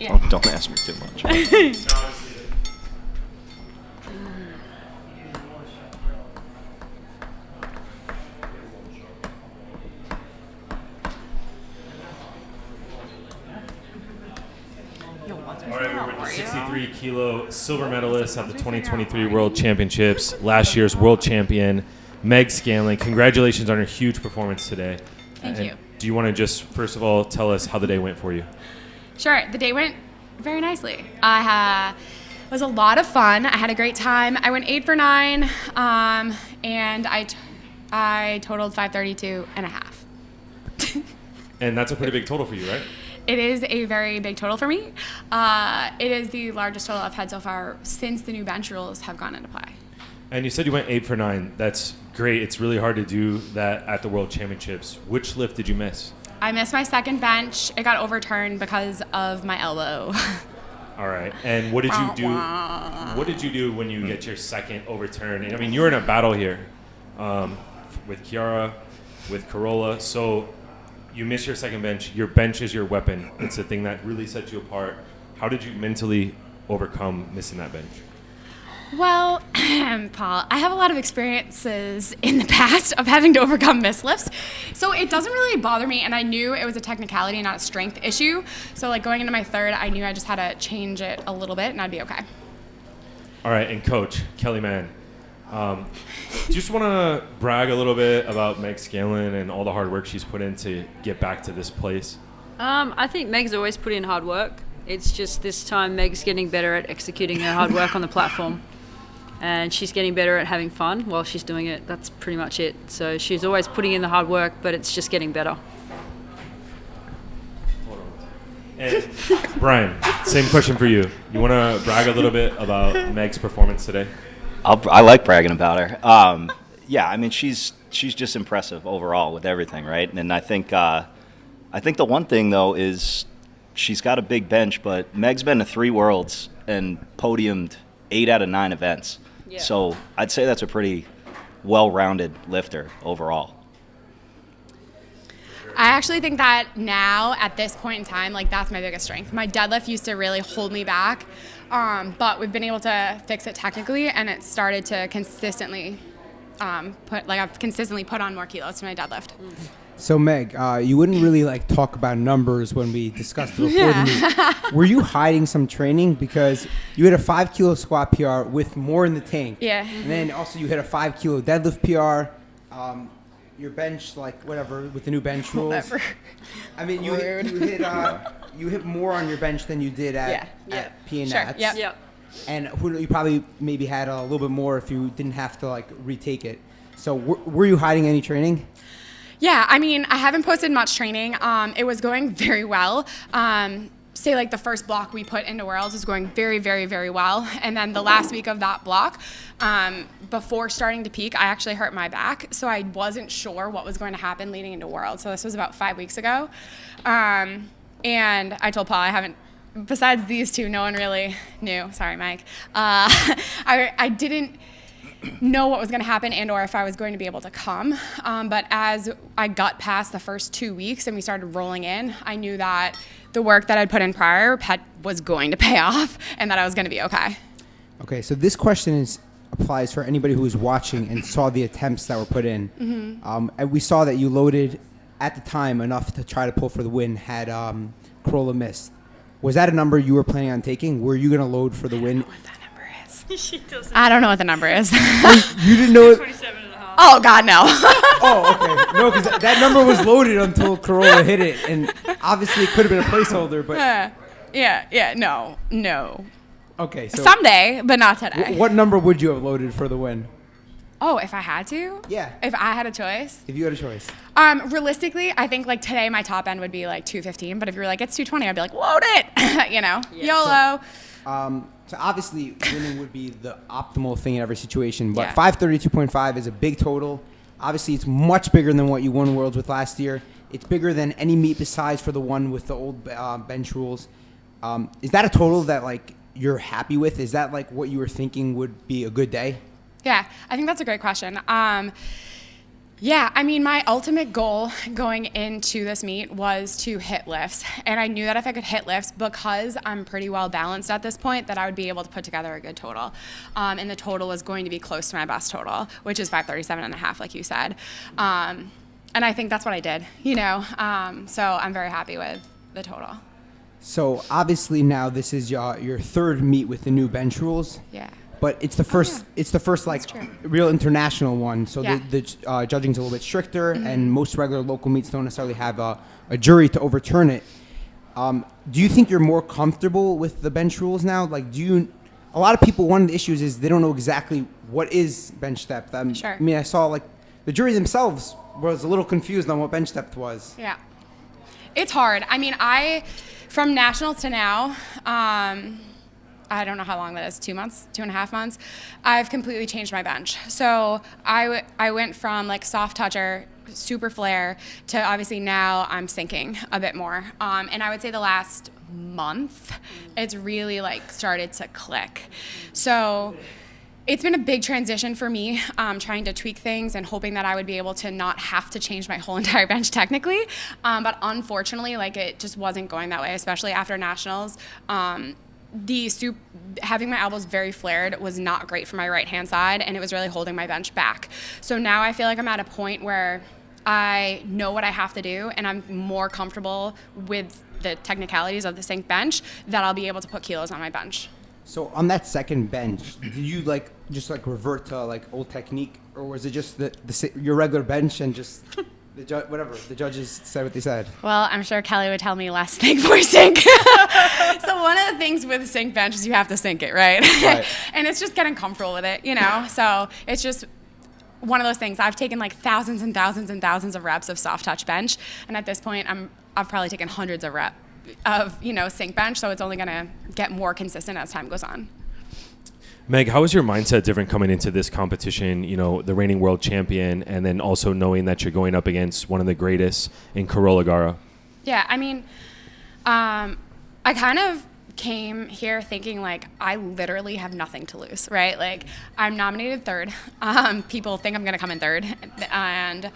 Yeah. Don't ask me too much. All right, we're with the 63 kilo silver medalist at the 2023 World Championships, last year's world champion, Meg Scanlon. Congratulations on your huge performance today. Thank you. Do you want to just, first of all, tell us how the day went for you? Sure. The day went very nicely. It was a lot of fun. I had a great time. I went 8 for 9, and I totaled 532 and a half. And that's a pretty big total for you, right? It is a very big total for me. It is the largest total I've had so far since the new bench rules have gone into play. And you said you went 8 for 9. That's great. It's really hard to do that at the World Championships. Which lift did you miss? I missed my second bench. It got overturned because of my elbow. All right. And what did you do? What did you do when you get your second overturn? And I mean, you're in a battle here with Kiara, with Corolla. So you miss your second bench. Your bench is your weapon. It's the thing that really sets you apart. How did you mentally overcome missing that bench? Well, Paul, I have a lot of experiences in the past of having to overcome mislifts, so it doesn't really bother me, and I knew it was a technicality, not a strength issue. So like going into my third, I knew I just had to change it a little bit, and I'd be okay. All right, and Coach Kelly Mann, just want to brag a little bit about Meg Scanlon and all the hard work she's put in to get back to this place. I think Meg's always put in hard work. It's just this time Meg's getting better at executing her hard work on the platform. And she's getting better at having fun while she's doing it. That's pretty much it. So she's always putting in the hard work, but it's just getting better. And Brian, same question for you. You want to brag a little bit about Meg's performance today? I like bragging about her. Yeah, I mean, she's just impressive overall with everything, right? And I think the one thing, though, is she's got a big bench, but Meg's been to 3 Worlds and podiumed 8 out of 9 events. Yeah. So I'd say that's a pretty well-rounded lifter overall. I actually think that now, at this point in time, like that's my biggest strength. My deadlift used to really hold me back, but we've been able to fix it technically, and it started to consistently I've consistently put on more kilos to my deadlift. So Meg, you wouldn't really talk about numbers when we discussed it before the meet. Were you hiding some training because you hit a 5 kilo squat PR with more in the tank? Yeah. And then also you hit a 5 kilo deadlift PR. Your bench, whatever, with the new bench rules. Whatever. I mean, you hit more on your bench than you did at P and Nats. Sure. Yep. And you probably maybe had a little bit more if you didn't have to retake it. So were you hiding any training? Yeah, I mean, I haven't posted much training. It was going very well. Say the first block we put into Worlds was going very, very, very well. And then the last week of that block, before starting to peak, I actually hurt my back. So I wasn't sure what was going to happen leading into Worlds. So this was about 5 weeks ago. And I told Paul besides these two, no one really knew. Sorry, Mike. I didn't know what was going to happen and or if I was going to be able to come. But as I got past the first 2 weeks and we started rolling in, I knew that the work that I'd put in prior was going to pay off and that I was going to be okay. Okay, so this question applies for anybody who was watching and saw the attempts that were put in. Mm-hmm. And we saw that you loaded at the time enough to try to pull for the win had Corolla missed. Was that a number you were planning on taking? Were you going to load for the win? She doesn't. I don't know what the number is. You didn't know it? 27 and a half. Oh, God, no. Oh, okay. No, because that number was loaded until Corolla hit it. And obviously it could have been a placeholder, but... No. Okay, so... Someday, but not today. What number would you have loaded for the win? Oh, if I had to? Yeah. If I had a choice? If you had a choice. Realistically, I think today my top end would be 215, but if you were it's 220, I'd be load it, Yeah. YOLO. So obviously winning would be the optimal thing in every situation, but Yeah. 532.5 is a big total. Obviously, it's much bigger than what you won Worlds with last year. It's bigger than any meet besides for the one with the old bench rules. Is that a total that you're happy with? Is that what you were thinking would be a good day? Yeah, I think that's a great question. Yeah, I mean, my ultimate goal going into this meet was to hit lifts. And I knew that if I could hit lifts, because I'm pretty well balanced at this point, that I would be able to put together a good total. And the total was going to be close to my best total, which is 537.5, like you said. And I think that's what I did, you know. So I'm very happy with the total. So obviously now this is your third meet with the new bench rules. Yeah. But it's the first. yeah. It's the first like true. real international one. So Yeah. the judging's a little bit stricter, and most regular local meets don't necessarily have a jury to overturn it. Do you think you're more comfortable with the bench rules now? Like, do you? A lot of people. One of the issues is they don't know exactly what is bench depth. Sure. I mean, I saw like the jury themselves was a little confused on what bench depth was. Yeah. It's hard. I mean, from nationals to now, I don't know how long that is, 2 months, 2.5 months, I've completely changed my bench. So I went from like soft toucher, super flare, to obviously now I'm sinking a bit more. And I would say the last month, it's really like started to click. So it's been a big transition for me, trying to tweak things and hoping that I would be able to not have to change my whole entire bench technically. But unfortunately, like it just wasn't going that way, especially after nationals. Having my elbows very flared was not great for my right hand side, and it was really holding my bench back. So now I feel like I'm at a point where I know what I have to do, and I'm more comfortable with the technicalities of the sync bench that I'll be able to put kilos on my bench. So on that second bench, did you like just like revert to like old technique, or was it just your regular bench and just whatever the judges said what they said? Well, I'm sure Kelly would tell me less think more sync. So one of the things with sync bench is you have to sync it, right? And it's just getting comfortable with it, you know? So it's just one of those things. I've taken like thousands and thousands and thousands of reps of soft touch bench, and at this point I've probably taken hundreds of reps of, you know, sync bench, so it's only going to get more consistent as time goes on. Meg, how is your mindset different coming into this competition, you know, the reigning world champion, and then also knowing that you're going up against one of the greatest in Carola Gara? Yeah, I mean, I kind of came here thinking like I literally have nothing to lose, right? Like I'm nominated third. People think I'm going to come in third, and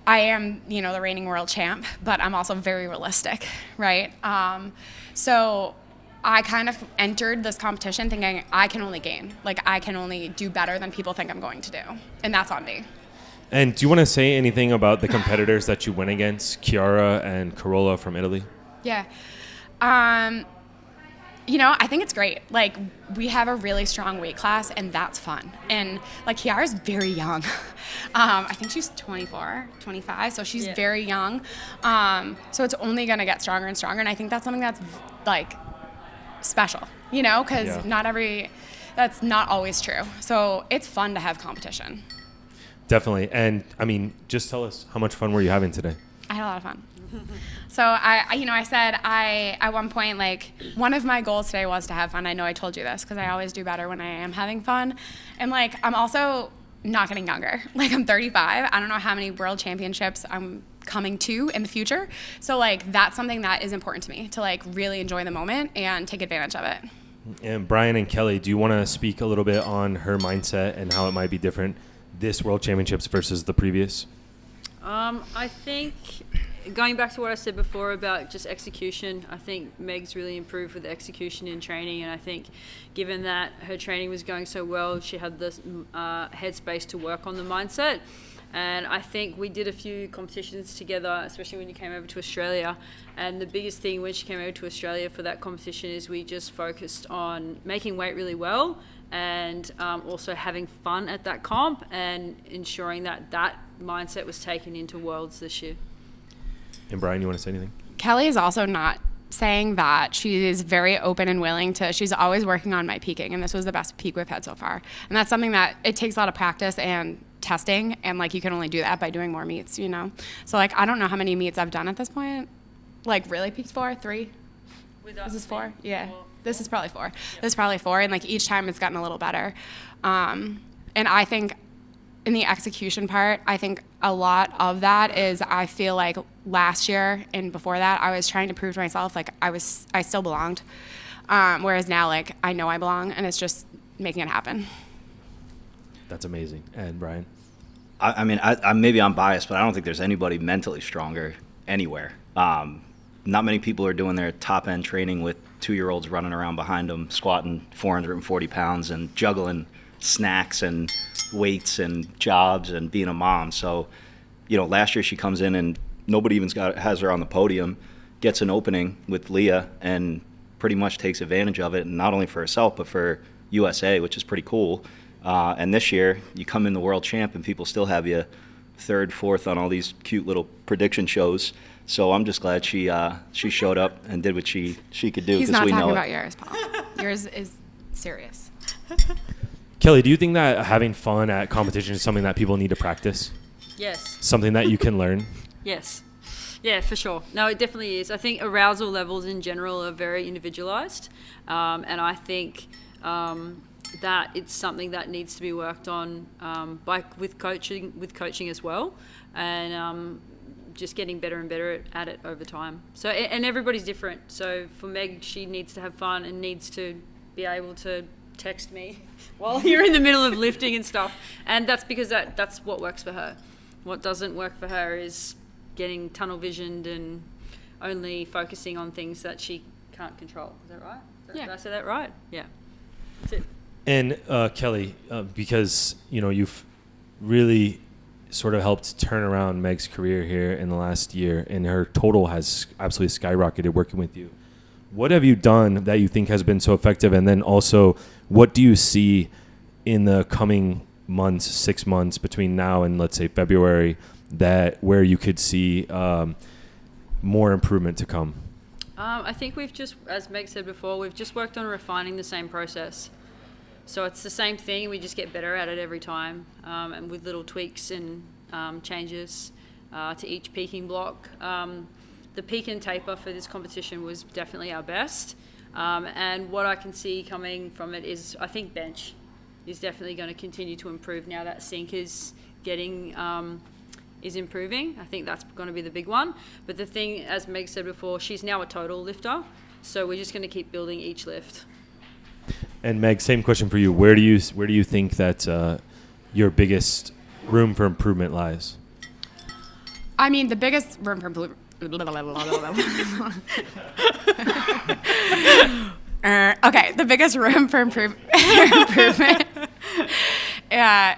I am, you know, the reigning world champ, but I'm also very realistic, right? So I kind of entered this competition thinking I can only gain. Like I can only do better than people think I'm going to do. And that's on me. And do you want to say anything about the competitors that you went against, Chiara and Carola from Italy? Yeah. You know, I think it's great. Like, we have a really strong weight class, and that's fun. And, like, Chiara's very young. I think she's 24, 25, so she's very young. So it's only going to get stronger and stronger, and I think that's something that's, like, special, you know, because that's not always true. So it's fun to have competition. Definitely. And, I mean, just tell us, how much fun were you having today? I had a lot of fun. So I said at one point, like, one of my goals today was to have fun. I know I told you this because I always do better when I am having fun. And like, I'm also not getting younger. Like, I'm 35. I don't know how many world championships I'm coming to in the future. So like, that's something that is important to me, to like really enjoy the moment and take advantage of it. And Brian and Kelly, do you want to speak a little bit on her mindset and how it might be different this world championships versus the previous? I think going back to what I said before about just execution, I think Meg's really improved with execution in training, and I think given that her training was going so well, she had the headspace to work on the mindset. And I think we did a few competitions together, especially when you came over to Australia. And the biggest thing when she came over to Australia for that competition is we just focused on making weight really well and also having fun at that comp and ensuring that that mindset was taken into Worlds this year. And Brian, you want to say anything? Kelly is also not saying that. She is very open and willing to, she's always working on my peaking, and this was the best peak we've had so far. And that's something that it takes a lot of practice and testing, and like you can only do that by doing more meets, you know? So like, I don't know how many meets I've done at this point. Like really peaked 4, 3? Is this 4? Yeah. This is probably 4. Yeah. This is probably 4, and like each time it's gotten a little better. And I think in the execution part, I think a lot of that is I feel like last year and before that, I was trying to prove to myself like I still belonged. Whereas now, like, I know I belong, and it's just making it happen. That's amazing. And Brian? I mean, maybe I'm biased, but I don't think there's anybody mentally stronger anywhere. Not many people are doing their top-end training with 2-year-olds running around behind them, squatting 440 pounds and juggling snacks and weights and jobs and being a mom. So, last year she comes in and nobody even has her on the podium, gets an opening with Leah, and pretty much takes advantage of it, and not only for herself, but for USA, which is pretty cool. And this year, you come in the world champ and people still have you third, fourth on all these cute little prediction shows. So I'm just glad she showed up and did what she could do. He's not we talking know about it. yours, Paul. Yours is serious. Kelly, do you think that having fun at competition is something that people need to practice? Yes. Something that you can learn? Yes. Yeah, for sure. No, it definitely is. I think arousal levels in general are very individualized, and I think that it's something that needs to be worked on with coaching as well, and just getting better and better at it over time. So, and everybody's different. So for Meg, she needs to have fun and needs to be able to text me while you're in the middle of lifting and stuff. And that's because that's what works for her. What doesn't work for her is getting tunnel visioned and only focusing on things that she can't control. Is that right? Yeah. Did I say that right? Yeah. That's it. And Kelly, because you've really sort of helped turn around Meg's career here in the last year, and her total has absolutely skyrocketed working with you. What have you done that you think has been so effective? And then also, what do you see in the coming months, 6 months between now and let's say February, where you could see more improvement to come? I think we've just, as Meg said before, we've just worked on refining the same process. So it's the same thing, we just get better at it every time, and with little tweaks and changes to each peaking block. The peak and taper for this competition was definitely our best, and what I can see coming from it is, I think bench is definitely going to continue to improve now that sink is getting is improving. I think that's going to be the big one. But the thing, as Meg said before, she's now a total lifter, so we're just going to keep building each lift. And Meg, same question for you. Where do you think that your biggest room for improvement lies? I mean, the biggest room for improvement. Okay, the biggest room for improvement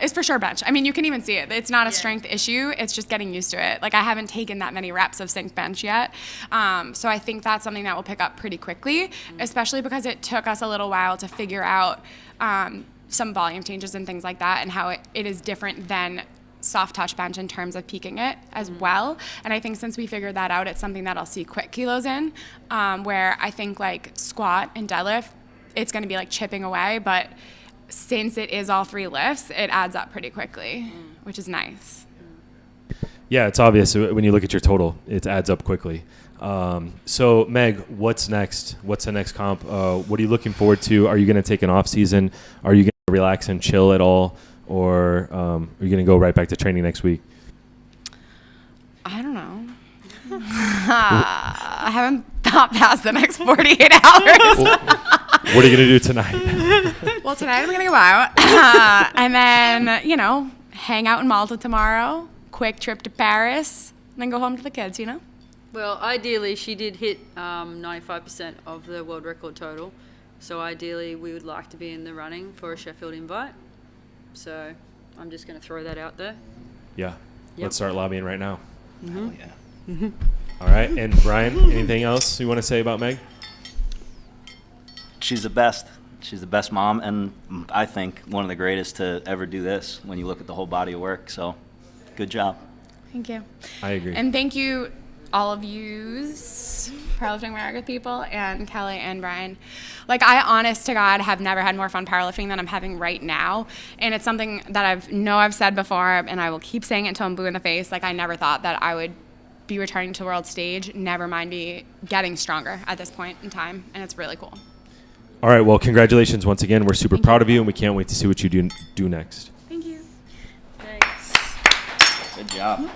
is for sure bench. I mean, you can even see it. It's not a strength issue. It's just getting used to it. Like, I haven't taken that many reps of sync bench yet. So I think that's something that will pick up pretty quickly, especially because it took us a little while to figure out some volume changes and things like that, and how it is different than soft touch bench in terms of peaking it as well. And I think since we figured that out, it's something that I'll see quick kilos in, where I think like squat and deadlift, it's going to be like chipping away, but since it is all 3 lifts, it adds up pretty quickly, which is nice. Yeah, it's obvious when you look at your total, it adds up quickly. So Meg, what's next? What's the next comp? What are you looking forward to? Are you going to take an off season? Are you going to relax and chill at all? Or are you going to go right back to training next week? I don't know. I haven't thought past the next 48 hours. What are you going to do tonight? Well, tonight I'm going to go out and then, hang out in Malta tomorrow, quick trip to Paris, and then go home to the kids, Well, ideally, she did hit 95% of the world record total. So ideally, we would like to be in the running for a Sheffield invite. So I'm just going to throw that out there. Yeah. Yep. Let's start lobbying right now. Oh, yeah. All right. And Brian, anything else you want to say about Meg? She's the best. She's the best mom, and I think one of the greatest to ever do this when you look at the whole body of work. So, good job. Thank you. I agree. And thank you, all of yous, Powerlifting America people, and Kelly and Brian. Like, I, honest to God, have never had more fun powerlifting than I'm having right now. And it's something that I've said before, and I will keep saying it until I'm blue in the face. Like, I never thought that I would be returning to the world stage, never mind be getting stronger at this point in time. And it's really cool. All right. Well, congratulations once again. We're super proud of you, and we can't wait to see what you do next. Thank you. Thanks. Good job.